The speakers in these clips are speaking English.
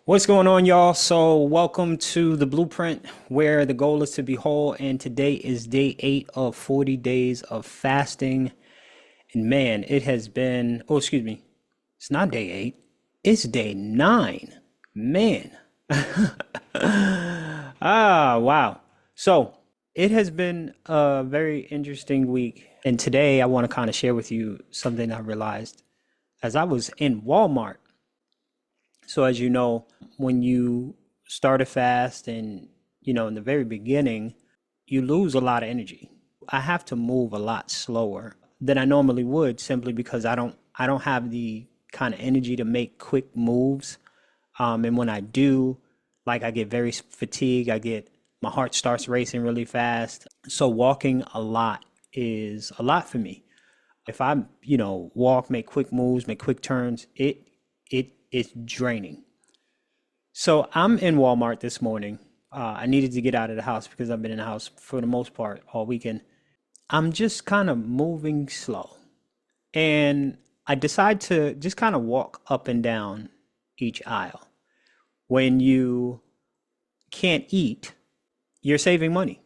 What's going on, y'all? So, welcome to the blueprint where the goal is to be whole. And today is day 8 of 40 days of fasting. And man, it has been, oh, excuse me, it's not day 8, it's day 9. Man. Wow. So, it has been a very interesting week. And today I want to kind of share with you something I realized as I was in Walmart. So as you know, when you start a fast and, in the very beginning, you lose a lot of energy. I have to move a lot slower than I normally would simply because I don't have the kind of energy to make quick moves. And when I do, like I get very fatigued, my heart starts racing really fast. So walking a lot is a lot for me. If I, walk, make quick moves, make quick turns, it's draining. So I'm in Walmart this morning. I needed to get out of the house because I've been in the house for the most part all weekend. I'm just kind of moving slow. And I decide to just kind of walk up and down each aisle. When you can't eat, you're saving money.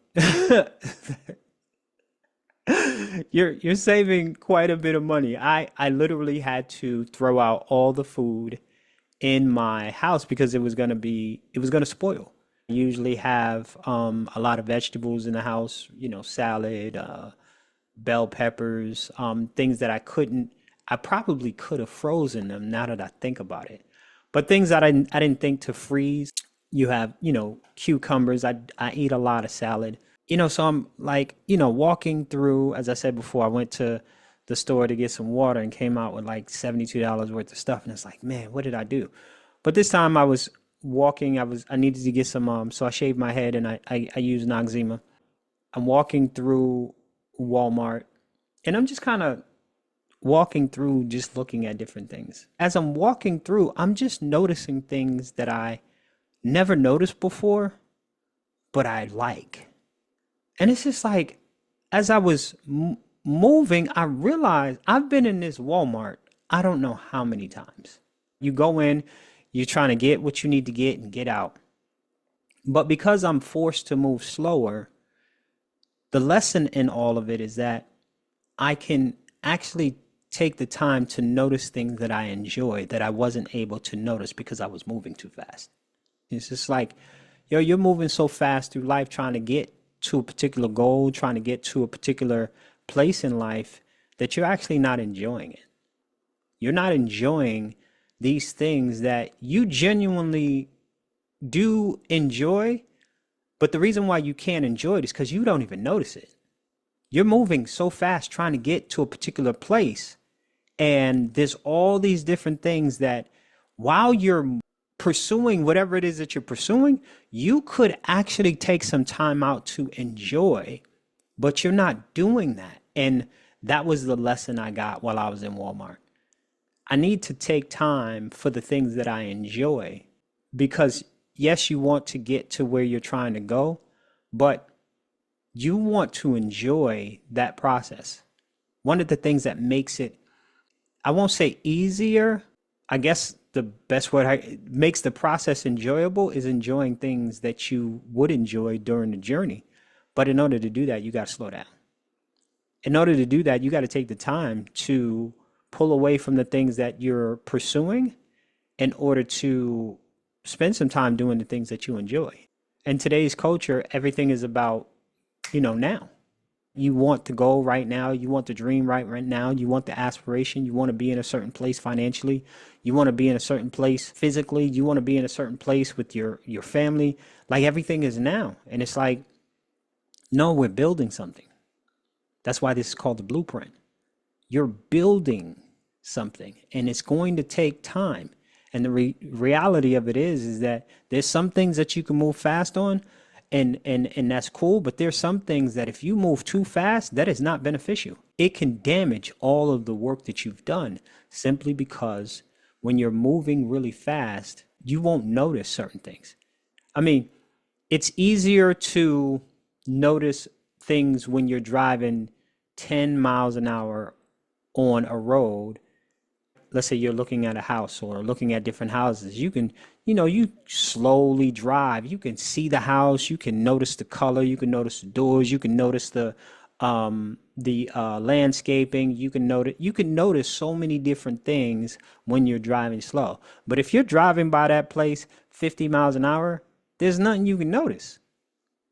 You're saving quite a bit of money. I literally had to throw out all the food in my house because it was gonna spoil. I usually have a lot of vegetables in the house, salad, bell peppers, things that I probably could have frozen them now that I think about it. But things that I didn't think to freeze. You have, cucumbers. I eat a lot of salad. So I'm like, walking through, as I said before, I went to the store to get some water and came out with like $72 worth of stuff. And it's like, man, what did I do? But this time I was walking, I needed to get some, so I shaved my head and I used Noxzema. I'm walking through Walmart and I'm just kind of walking through, just looking at different things. As I'm walking through, I'm just noticing things that I never noticed before, but I like. And it's just like, as I was moving, I realized I've been in this Walmart, I don't know how many times. You go in, you're trying to get what you need to get and get out. But because I'm forced to move slower, the lesson in all of it is that I can actually take the time to notice things that I enjoy that I wasn't able to notice because I was moving too fast. It's just like, yo, you're moving so fast through life trying to get to a particular goal, trying to get to a particular place in life that you're actually not enjoying it. You're not enjoying these things that you genuinely do enjoy, but the reason why you can't enjoy it is because you don't even notice it. You're moving so fast trying to get to a particular place, and there's all these different things that while you're pursuing whatever it is that you're pursuing, you could actually take some time out to enjoy, but you're not doing that. And that was the lesson I got while I was in Walmart. I need to take time for the things that I enjoy because, yes, you want to get to where you're trying to go, but you want to enjoy that process. One of the things that makes it, I won't say easier, I guess the best word makes the process enjoyable is enjoying things that you would enjoy during the journey. But in order to do that, you got to slow down. In order to do that, you got to take the time to pull away from the things that you're pursuing in order to spend some time doing the things that you enjoy. In today's culture, everything is about, now. You want the goal right now. You want the dream right now. You want the aspiration. You want to be in a certain place financially. You want to be in a certain place physically. You want to be in a certain place with your family. Like everything is now. And it's like, no, we're building something. That's why this is called the blueprint. You're building something and it's going to take time. And the reality of it is that there's some things that you can move fast on and that's cool. But there's some things that if you move too fast, that is not beneficial. It can damage all of the work that you've done simply because when you're moving really fast, you won't notice certain things. I mean, it's easier to notice things when you're driving 10 miles an hour on a road. Let's say you're looking at a house or looking at different houses. you slowly drive. You can see the house, you can notice the color, you can notice the doors, you can notice the landscaping, you can notice so many different things when you're driving slow. But if you're driving by that place 50 miles an hour, there's nothing you can notice.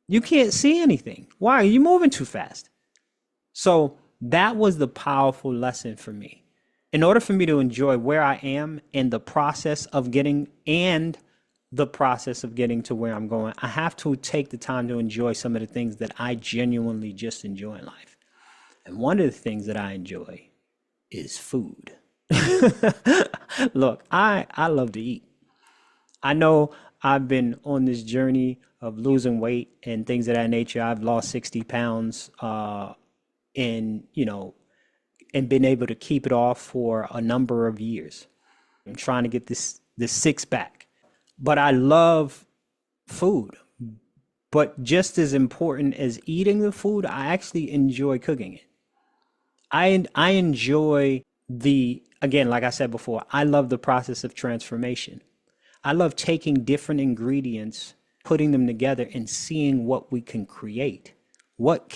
You can't see anything. Why? Are you moving too fast? So that was the powerful lesson for me. In order for me to enjoy where I am and the process of getting to where I'm going, I have to take the time to enjoy some of the things that I genuinely just enjoy in life. And one of the things that I enjoy is food. Look, I love to eat. I know I've been on this journey of losing weight and things of that nature. I've lost 60 pounds in, and been able to keep it off for a number of years. I'm trying to get this six pack. But I love food. But just as important as eating the food, I actually enjoy cooking it. I enjoy again, like I said before, I love the process of transformation. I love taking different ingredients, putting them together and seeing what we can create. What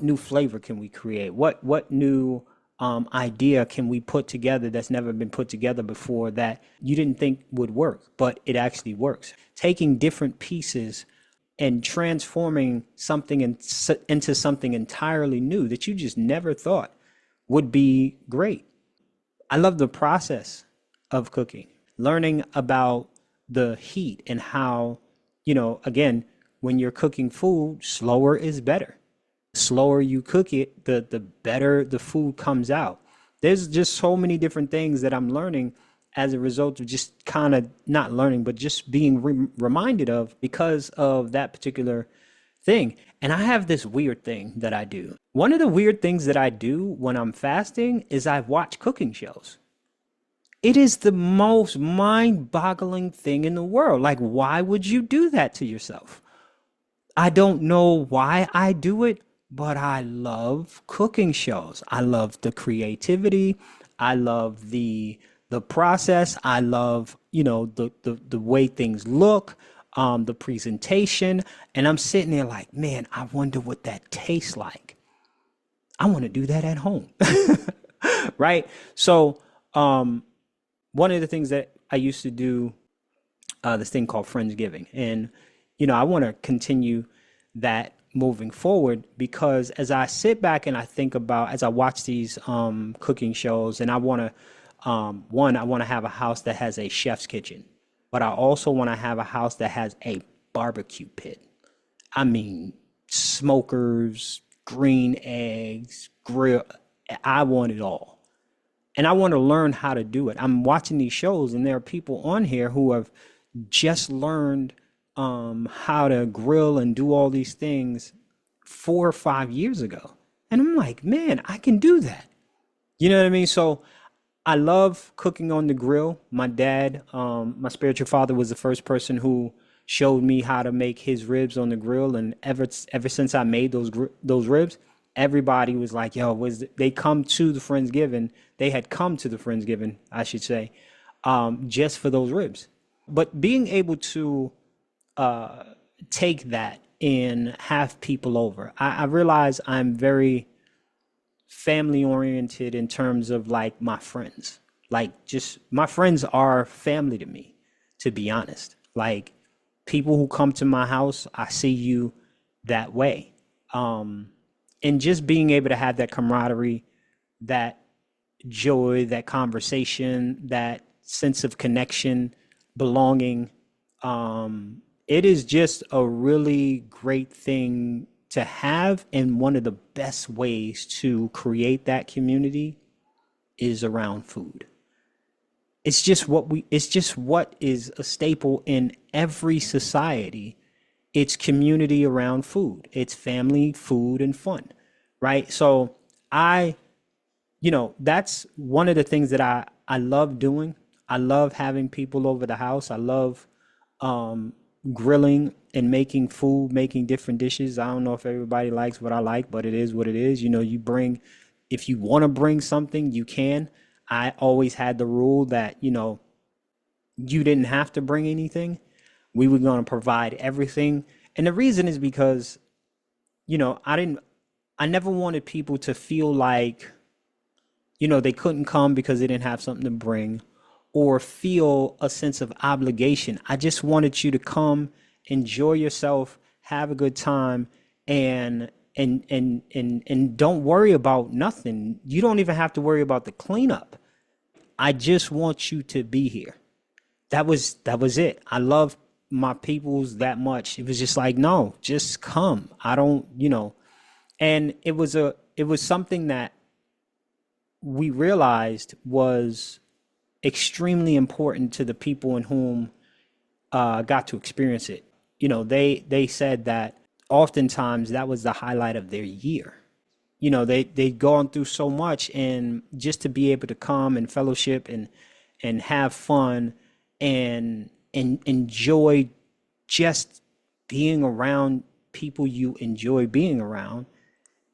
new flavor can we create? What new idea can we put together that's never been put together before that you didn't think would work, but it actually works. Taking different pieces and transforming something into something entirely new that you just never thought would be great. I love the process of cooking, learning about the heat and how, again, when you're cooking food, slower is better. The slower you cook it, the better the food comes out. There's just so many different things that I'm learning as a result of just kind of not learning, but just being reminded of because of that particular thing. And I have this weird thing that I do. One of the weird things that I do when I'm fasting is I watch cooking shows. It is the most mind-boggling thing in the world. Like, why would you do that to yourself? I don't know why I do it, but I love cooking shows. I love the creativity. I love the process. I love, the way things look, the presentation. And I'm sitting there like, man, I wonder what that tastes like. I want to do that at home. Right? So, one of the things that I used to do, this thing called Friendsgiving. And, I want to continue that moving forward because as I sit back and I think about, as I watch these cooking shows, and I want to, I want to have a house that has a chef's kitchen, but I also want to have a house that has a barbecue pit. I mean, smokers, green eggs, grill. I want it all. And I want to learn how to do it. I'm watching these shows, and there are people on here who have just learned how to grill and do all these things 4 or 5 years ago. And I'm like, man, I can do that. You know what I mean? So I love cooking on the grill. My dad, my spiritual father, was the first person who showed me how to make his ribs on the grill. And ever since I made those ribs, everybody was like, yo, they come to the Friendsgiving. They had come to the Friendsgiving, I should say, just for those ribs. But being able to take that and have people over, I realize I'm very family oriented in terms of like my friends. Like, just my friends are family to me, to be honest. Like, people who come to my house, I see you that way. And just being able to have that camaraderie, that joy, that conversation, that sense of connection, belonging, it is just a really great thing to have. And one of the best ways to create that community is around food. It's just what is a staple in every society. It's community around food. It's family, food, and fun, right? So that's one of the things that I love doing. I love having people over the house. I love grilling and making food, making different dishes. I don't know if everybody likes what I like, but it is what it is. If you want to bring something, you can. I always had the rule that, you didn't have to bring anything. We were going to provide everything. And the reason is because, I never wanted people to feel like, they couldn't come because they didn't have something to bring or feel a sense of obligation. I just wanted you to come, enjoy yourself, have a good time, and and don't worry about nothing. You don't even have to worry about the cleanup. I just want you to be here. That was it. I love my peoples that much. It was just like, no, just come. I don't, and it was something that we realized was extremely important to the people in whom got to experience it. They said that oftentimes that was the highlight of their year. They'd gone through so much, and just to be able to come and fellowship and have fun and enjoy just being around people you enjoy being around,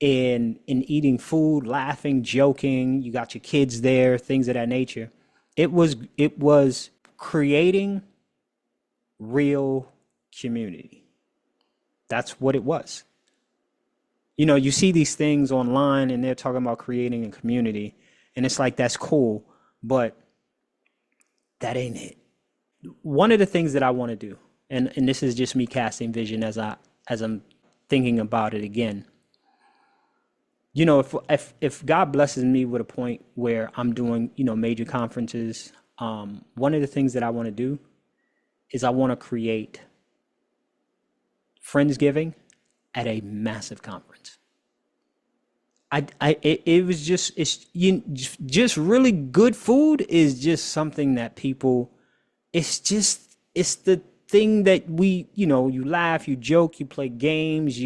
and eating food, laughing, joking. You got your kids there, things of that nature. It was creating real community. That's what it was. You see these things online and they're talking about creating a community, and it's like, that's cool, but that ain't it. One of the things that I want to do, and this is just me casting vision as I'm thinking about it again. If God blesses me with a point where I'm doing, major conferences, one of the things that I want to do is I want to create Friendsgiving at a massive conference. It was just really good food is just something that people, it's the thing that you laugh, you joke, you play games,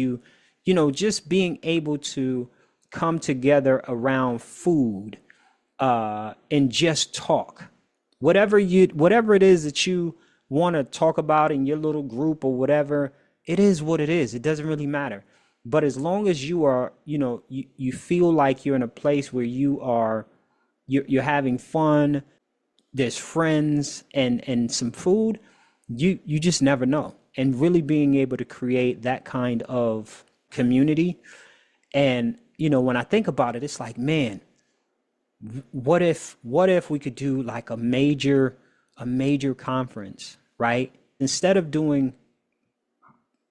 just being able to come together around food, and just talk. Whatever it is that you want to talk about in your little group or whatever, it is what it is. It doesn't really matter. But as long as you are, you feel like you're in a place where you're having fun, there's friends and some food, you just never know. And really being able to create that kind of community. And when I think about it, it's like, man, what if we could do like a major conference, right? Instead of doing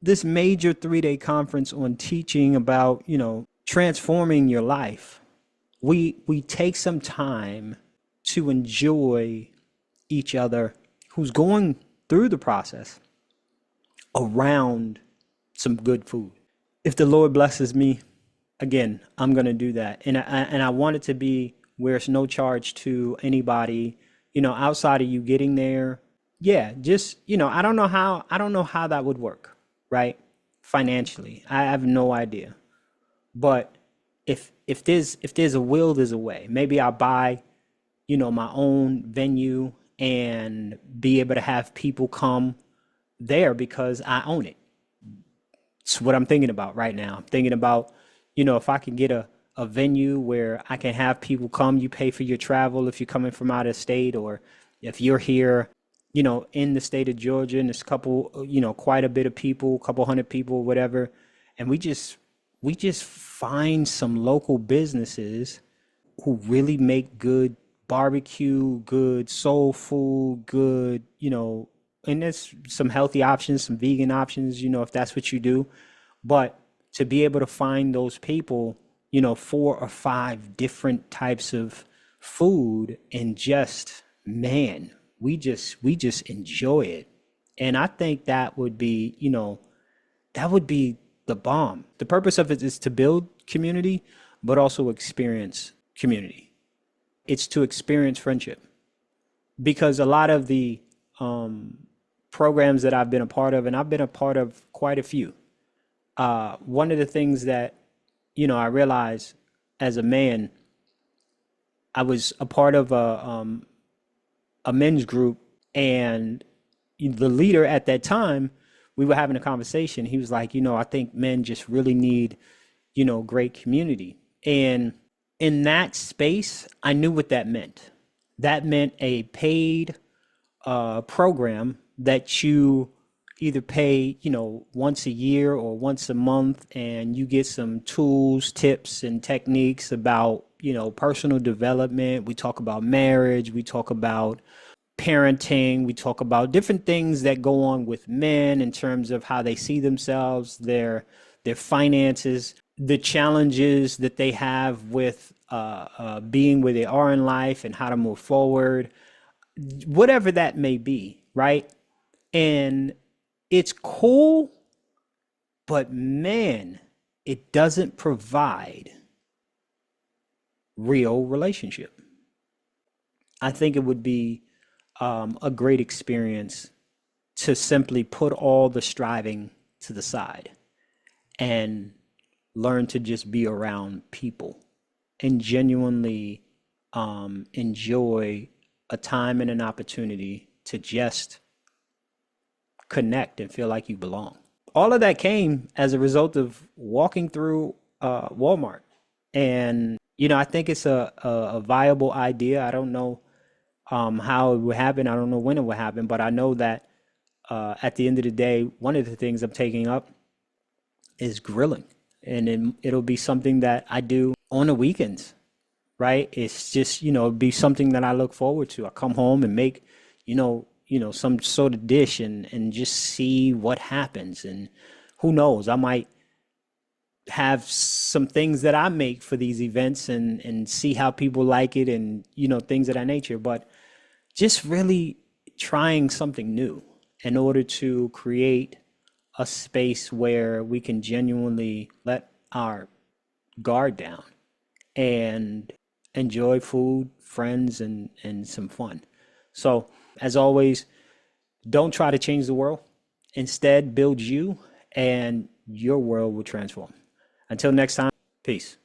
this major 3-day conference on teaching about, transforming your life, we take some time to enjoy each other who's going through the process around some good food. If the Lord blesses me, again, I'm going to do that. And I want it to be where it's no charge to anybody, outside of you getting there. Yeah, just, I don't know how that would work, right? Financially. I have no idea. But if there's a will, there's a way. Maybe I'll buy, my own venue and be able to have people come there because I own it. It's what I'm thinking about right now. I'm thinking about, if I can get a venue where I can have people come, you pay for your travel if you're coming from out of state, or if you're here, in the state of Georgia, and there's a couple, quite a bit of people, a couple hundred people, whatever. And we just find some local businesses who really make good barbecue, good soul food, good, and there's some healthy options, some vegan options, if that's what you do. But to be able to find those people, 4 or 5 different types of food, and just, man, we just enjoy it. And I think that would be the bomb. The purpose of it is to build community, but also experience community. It's to experience friendship, because a lot of the programs that I've been a part of, and I've been a part of quite a few, one of the things that, I realized as a man, I was a part of a men's group, and the leader at that time, we were having a conversation. He was like, I think men just really need, great community. And in that space, I knew what that meant. That meant a paid program that you either pay, once a year or once a month, and you get some tools, tips, and techniques about, personal development. We talk about marriage, we talk about parenting, we talk about different things that go on with men in terms of how they see themselves, their finances, the challenges that they have with being where they are in life and how to move forward, whatever that may be, right? And it's cool, but man, it doesn't provide real relationship. I think it would be a great experience to simply put all the striving to the side and learn to just be around people and genuinely enjoy a time and an opportunity to just connect and feel like you belong. All of that came as a result of walking through Walmart. And, I think it's a viable idea. I don't know how it would happen. I don't know when it will happen, but I know that at the end of the day, one of the things I'm taking up is grilling. And it'll be something that I do on the weekends, right? It's just, it'd be something that I look forward to. I come home and make, some sort of dish and just see what happens. And who knows, I might have some things that I make for these events and see how people like it and, things of that nature. But just really trying something new in order to create a space where we can genuinely let our guard down and enjoy food, friends, and some fun. So, as always, don't try to change the world. Instead, build you, and your world will transform. Until next time, peace.